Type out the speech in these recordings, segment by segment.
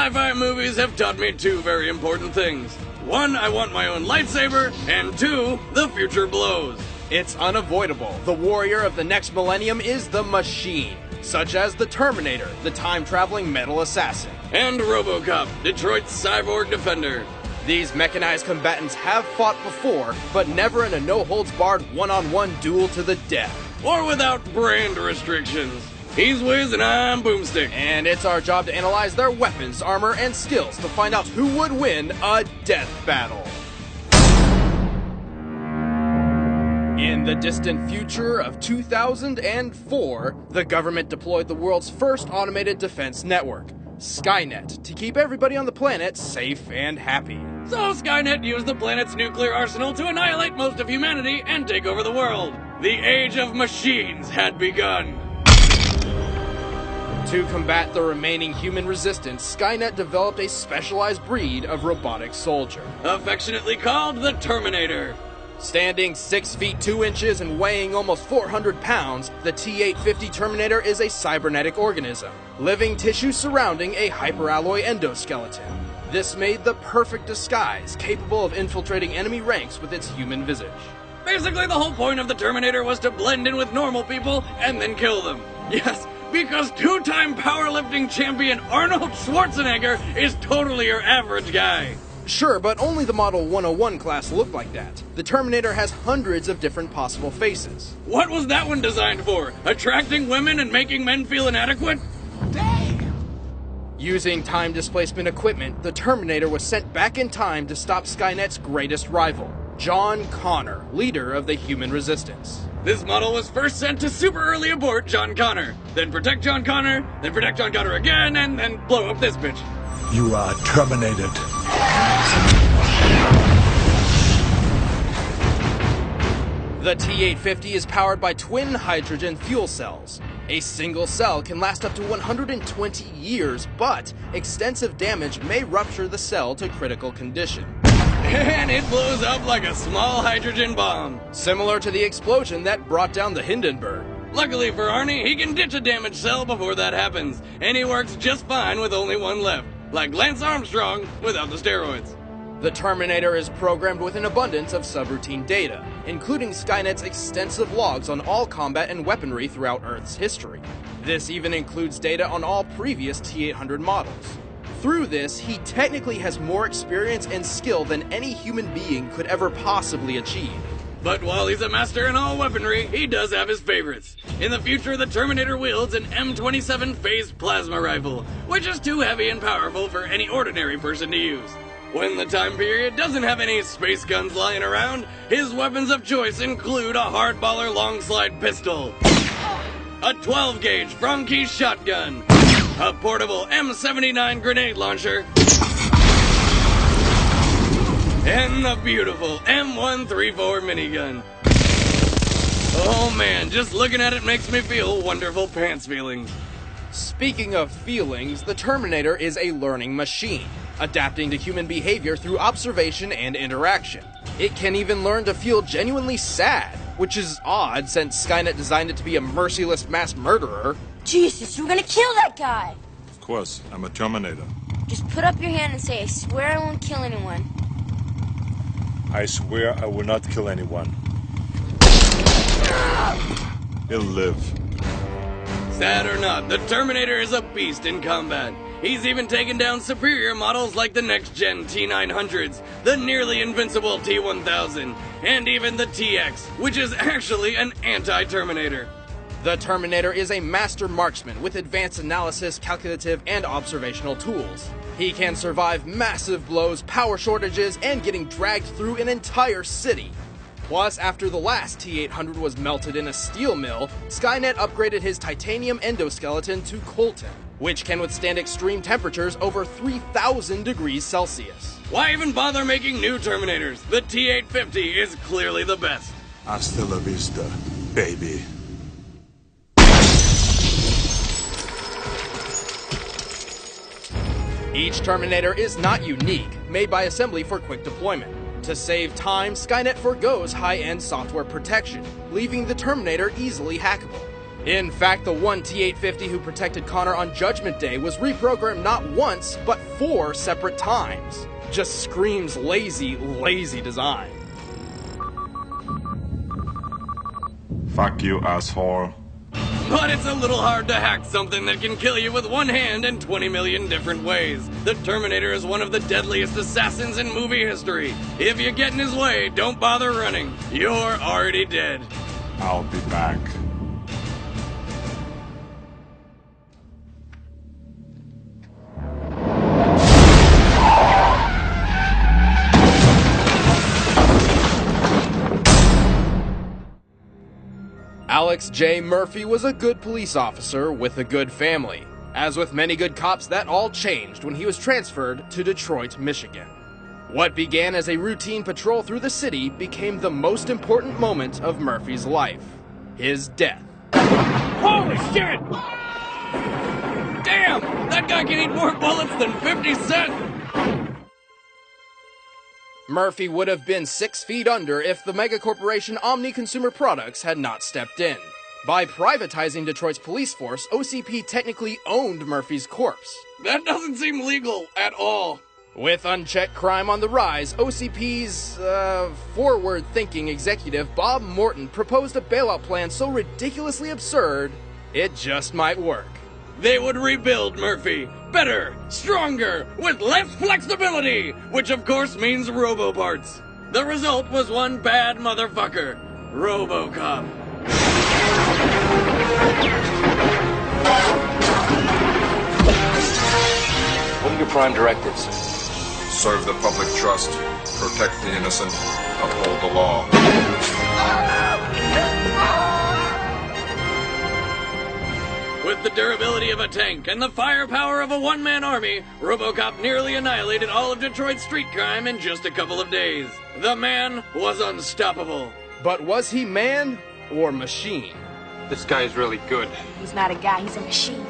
Sci-fi movies have taught me two very important things. One, I want my own lightsaber, and two, the future blows. It's unavoidable. The warrior of the next millennium is the machine, such as the Terminator, the time-traveling metal assassin. And RoboCop, Detroit's cyborg defender. These mechanized combatants have fought before, but never in a no-holds-barred one-on-one duel to the death. Or without brand restrictions. He's Wiz and I'm Boomstick. And it's our job to analyze their weapons, armor, and skills to find out who would win a death battle. In the distant future of 2004, the government deployed the world's first automated defense network, Skynet, to keep everybody on the planet safe and happy. So Skynet used the planet's nuclear arsenal to annihilate most of humanity and take over the world. The age of machines had begun. To combat the remaining human resistance, Skynet developed a specialized breed of robotic soldier, affectionately called the Terminator. Standing 6 feet 2 inches and weighing almost 400 pounds, the T-850 Terminator is a cybernetic organism, living tissue surrounding a hyperalloy endoskeleton. This made the perfect disguise, capable of infiltrating enemy ranks with its human visage. Basically, the whole point of the Terminator was to blend in with normal people and then kill them. Yes, because two-time powerlifting champion Arnold Schwarzenegger is totally your average guy. Sure, but only the Model 101 class looked like that. The Terminator has hundreds of different possible faces. What was that one designed for? Attracting women and making men feel inadequate? Dang! Using time displacement equipment, the Terminator was sent back in time to stop Skynet's greatest rival, John Connor, leader of the human resistance. This model was first sent to super early abort John Connor, then protect John Connor, then protect John Connor again, and then blow up this bitch. You are terminated. The T-850 is powered by twin hydrogen fuel cells. A single cell can last up to 120 years, but extensive damage may rupture the cell to critical condition. And it blows up like a small hydrogen bomb. Similar to the explosion that brought down the Hindenburg. Luckily for Arnie, he can ditch a damaged cell before that happens, and he works just fine with only one left, like Lance Armstrong without the steroids. The Terminator is programmed with an abundance of subroutine data, including Skynet's extensive logs on all combat and weaponry throughout Earth's history. This even includes data on all previous T-800 models. Through this, he technically has more experience and skill than any human being could ever possibly achieve. But while he's a master in all weaponry, he does have his favorites. In the future, the Terminator wields an M27 phased plasma rifle, which is too heavy and powerful for any ordinary person to use. When the time period doesn't have any space guns lying around, his weapons of choice include a hardballer long slide pistol, a 12-gauge Franke shotgun, a portable M79 grenade launcher, and the beautiful M134 minigun. Oh man, just looking at it makes me feel wonderful pants feelings. Speaking of feelings, the Terminator is a learning machine, adapting to human behavior through observation and interaction. It can even learn to feel genuinely sad, which is odd since Skynet designed it to be a merciless mass murderer. Jesus, we're gonna kill that guy! Of course, I'm a Terminator. Just put up your hand and say, I swear I won't kill anyone. I swear I will not kill anyone. He'll live. Sad or not, the Terminator is a beast in combat. He's even taken down superior models like the next-gen T-900s, the nearly invincible T-1000, and even the T-X, which is actually an anti-Terminator. The Terminator is a master marksman with advanced analysis, calculative, and observational tools. He can survive massive blows, power shortages, and getting dragged through an entire city. Plus, after the last T-800 was melted in a steel mill, Skynet upgraded his titanium endoskeleton to Colton, which can withstand extreme temperatures over 3,000 degrees Celsius. Why even bother making new Terminators? The T-850 is clearly the best. Hasta la vista, baby. Each Terminator is not unique, made by assembly for quick deployment. To save time, Skynet forgoes high-end software protection, leaving the Terminator easily hackable. In fact, the one T-850 who protected Connor on Judgment Day was reprogrammed not once, but 4 separate times. Just screams lazy, lazy design. Fuck you, asshole. But it's a little hard to hack something that can kill you with one hand in 20 million different ways. The Terminator is one of the deadliest assassins in movie history. If you get in his way, don't bother running. You're already dead. I'll be back. Alex J. Murphy was a good police officer with a good family. As with many good cops, that all changed when he was transferred to Detroit, Michigan. What began as a routine patrol through the city became the most important moment of Murphy's life: his death. Holy shit! Damn! That guy can eat more bullets than 50 Cent! Murphy would have been 6 feet under if the megacorporation Omni Consumer Products had not stepped in. By privatizing Detroit's police force, OCP technically owned Murphy's corpse. That doesn't seem legal at all. With unchecked crime on the rise, OCP's, forward-thinking executive Bob Morton proposed a bailout plan so ridiculously absurd, it just might work. They would rebuild Murphy. Better, stronger, with less flexibility, which of course means robo-parts. The result was one bad motherfucker, RoboCop. What are your prime directives? Serve the public trust, protect the innocent, uphold the law. With the durability of a tank and the firepower of a one-man army, RoboCop nearly annihilated all of Detroit's street crime in just a couple of days. The man was unstoppable. But was he man or machine? This guy is really good. He's not a guy, he's a machine.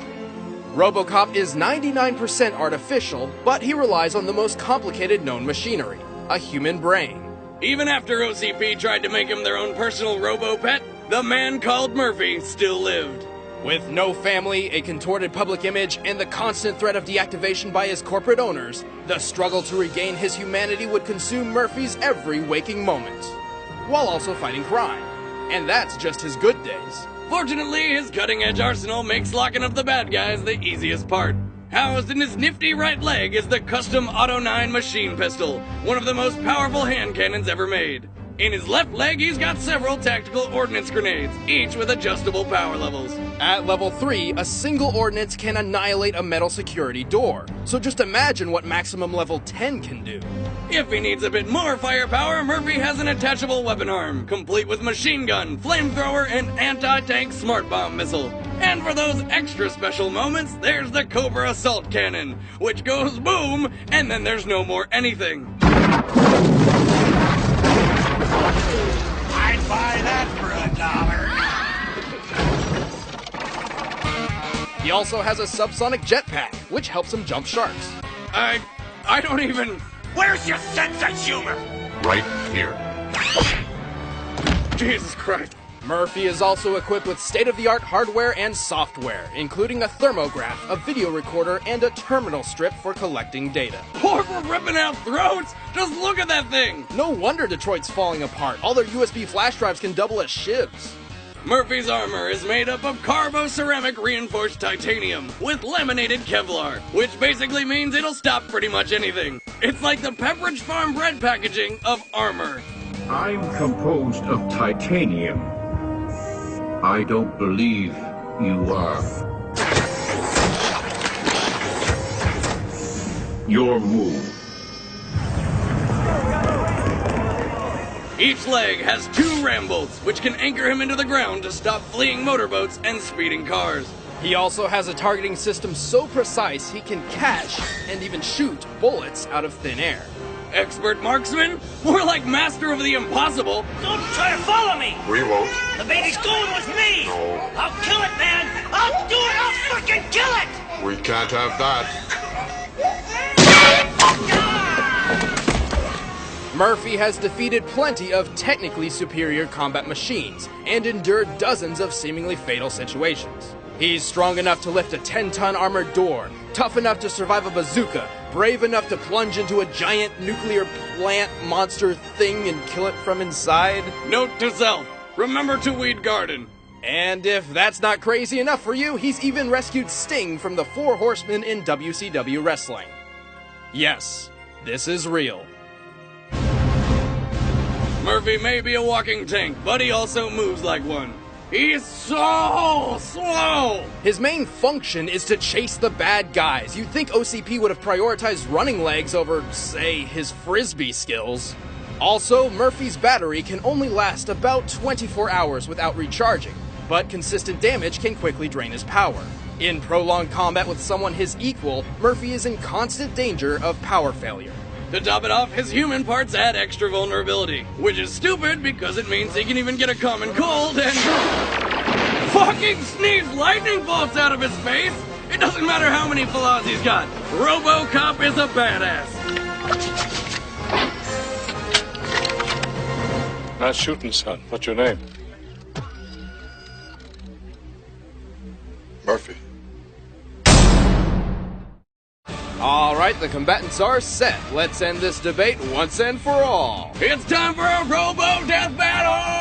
RoboCop is 99% artificial, but he relies on the most complicated known machinery: a human brain. Even after OCP tried to make him their own personal robo-pet, the man called Murphy still lived. With no family, a contorted public image, and the constant threat of deactivation by his corporate owners, the struggle to regain his humanity would consume Murphy's every waking moment, while also fighting crime. And that's just his good days. Fortunately, his cutting-edge arsenal makes locking up the bad guys the easiest part. Housed in his nifty right leg is the custom Auto 9 machine pistol, one of the most powerful hand cannons ever made. In his left leg, he's got several tactical ordnance grenades, each with adjustable power levels. At level 3, a single ordnance can annihilate a metal security door, so just imagine what maximum level 10 can do. If he needs a bit more firepower, Murphy has an attachable weapon arm, complete with machine gun, flamethrower, and anti-tank smart bomb missile. And for those extra special moments, there's the Cobra assault cannon, which goes boom, and then there's no more anything. I'd buy that for $1. He also has a subsonic jetpack, which helps him jump sharks. I don't even... Where's your sense of humor? Right here. Jesus Christ. Murphy is also equipped with state-of-the-art hardware and software, including a thermograph, a video recorder, and a terminal strip for collecting data. Or for ripping out throats! Just look at that thing! No wonder Detroit's falling apart. All their USB flash drives can double as shivs. Murphy's armor is made up of carbo-ceramic reinforced titanium with laminated Kevlar, which basically means it'll stop pretty much anything. It's like the Pepperidge Farm bread packaging of armor. I'm composed of titanium. I don't believe you are. Your move. Each leg has 2 ram bolts, which can anchor him into the ground to stop fleeing motorboats and speeding cars. He also has a targeting system so precise he can catch and even shoot bullets out of thin air. Expert marksman? More like master of the impossible. Don't try to follow me! We won't. The baby's going with me! No. I'll kill it, man! I'll do it! I'll fucking kill it! We can't have that. Murphy has defeated plenty of technically superior combat machines and endured dozens of seemingly fatal situations. He's strong enough to lift a 10-ton armored door, tough enough to survive a bazooka, brave enough to plunge into a giant nuclear plant monster thing and kill it from inside. Note to self, remember to weed garden. And if that's not crazy enough for you, he's even rescued Sting from the Four Horsemen in WCW wrestling. Yes, this is real. Murphy may be a walking tank, but he also moves like one. He's so slow! His main function is to chase the bad guys. You'd think OCP would have prioritized running legs over, say, his frisbee skills. Also, Murphy's battery can only last about 24 hours without recharging, but consistent damage can quickly drain his power. In prolonged combat with someone his equal, Murphy is in constant danger of power failure. To top it off, his human parts add extra vulnerability, which is stupid because it means he can even get a common cold and fucking sneeze lightning bolts out of his face. It doesn't matter how many flaws he's got. RoboCop is a badass. Nice shooting, son. What's your name? Murphy. Alright, the combatants are set. Let's end this debate once and for all. It's time for a Robo Death Battle!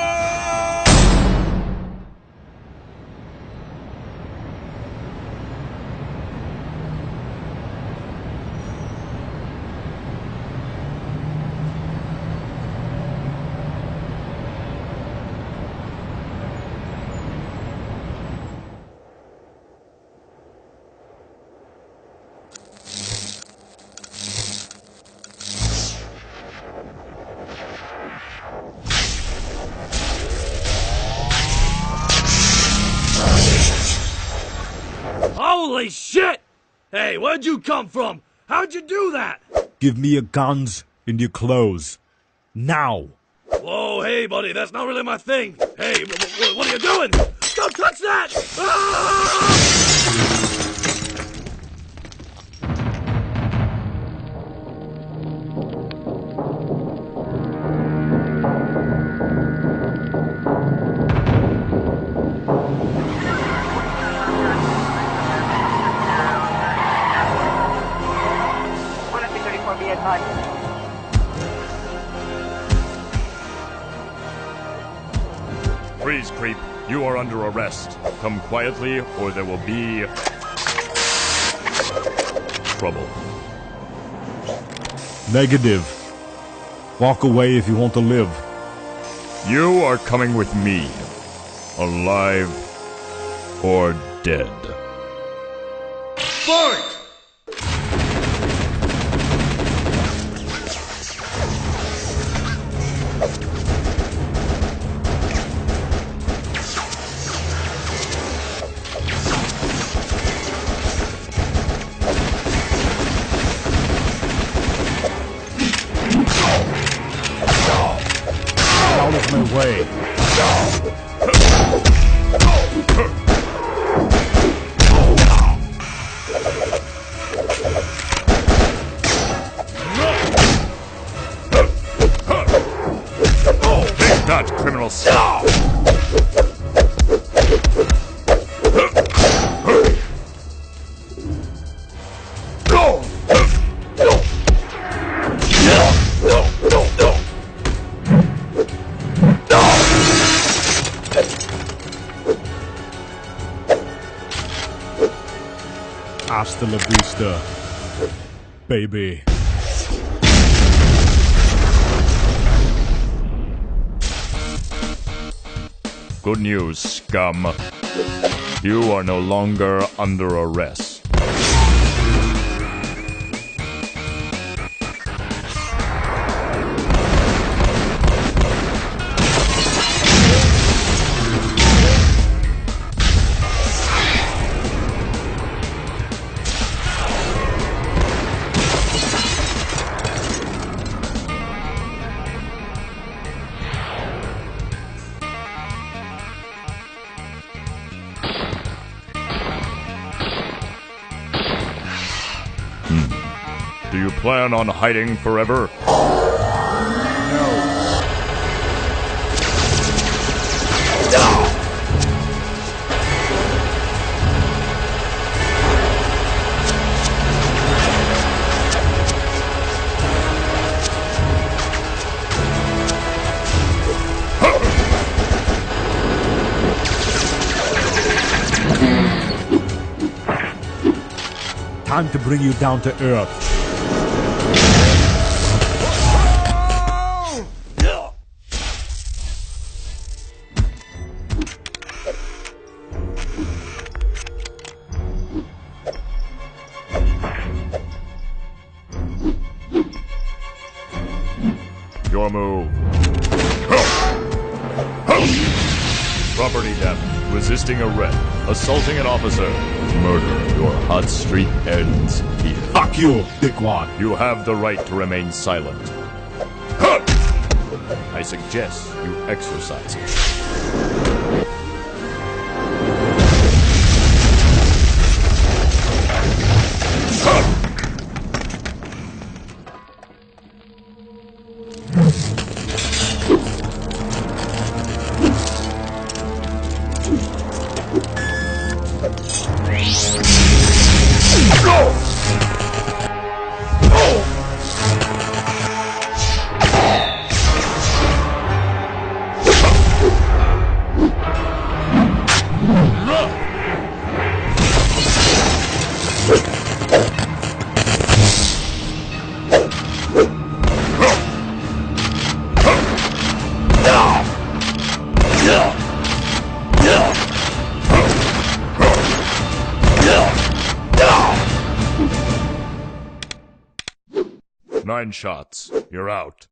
Holy shit! Hey, where'd you come from? How'd you do that? Give me your guns and your clothes. Now! Whoa, hey, buddy, that's not really my thing. Hey, what are you doing? Don't touch that! Ah! Freeze, creep. You are under arrest. Come quietly, or there will be trouble. Negative. Walk away if you want to live. You are coming with me. Alive or dead. Fight! Out of my way. Think not, criminals. Hasta la vista, baby. Good news, scum. You are no longer under arrest. Do you plan on hiding forever? Time to bring you down to earth. Your move. Property theft, resisting arrest, assaulting an officer, murder. Your hot streak ends here. Fuck you, dickwad. You have the right to remain silent. I suggest you exercise it. 9 shots. You're out.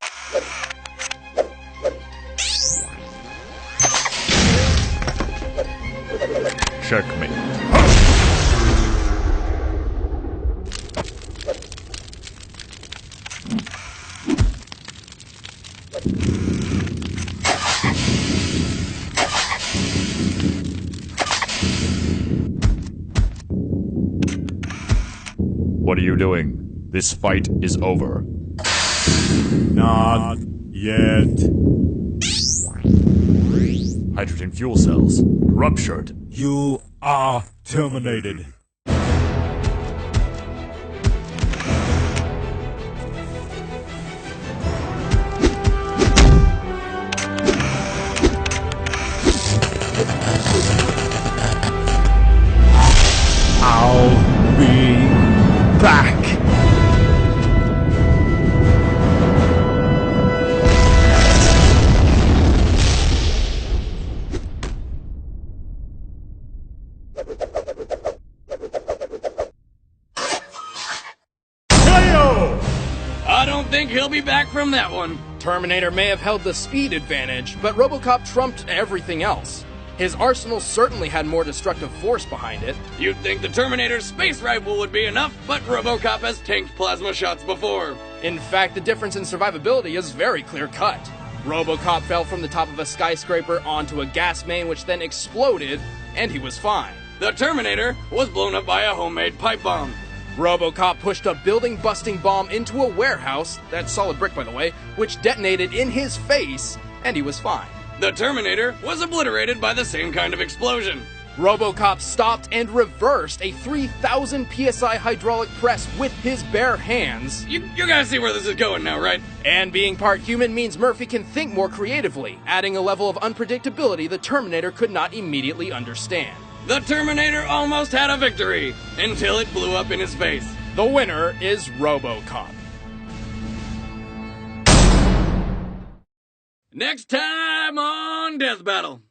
Checkmate. What are you doing? This fight is over. Not yet. Hydrogen fuel cells. Ruptured. You are terminated. I'll be back. I don't think he'll be back from that one. Terminator may have held the speed advantage, but RoboCop trumped everything else. His arsenal certainly had more destructive force behind it. You'd think the Terminator's space rifle would be enough, but RoboCop has tanked plasma shots before. In fact, the difference in survivability is very clear-cut. RoboCop fell from the top of a skyscraper onto a gas main, which then exploded, and he was fine. The Terminator was blown up by a homemade pipe bomb. RoboCop pushed a building-busting bomb into a warehouse, that's solid brick by the way, which detonated in his face, and he was fine. The Terminator was obliterated by the same kind of explosion. RoboCop stopped and reversed a 3,000 psi hydraulic press with his bare hands. You guys see where this is going now, right? And being part human means Murphy can think more creatively, adding a level of unpredictability the Terminator could not immediately understand. The Terminator almost had a victory, until it blew up in his face. The winner is RoboCop. Next time on Death Battle.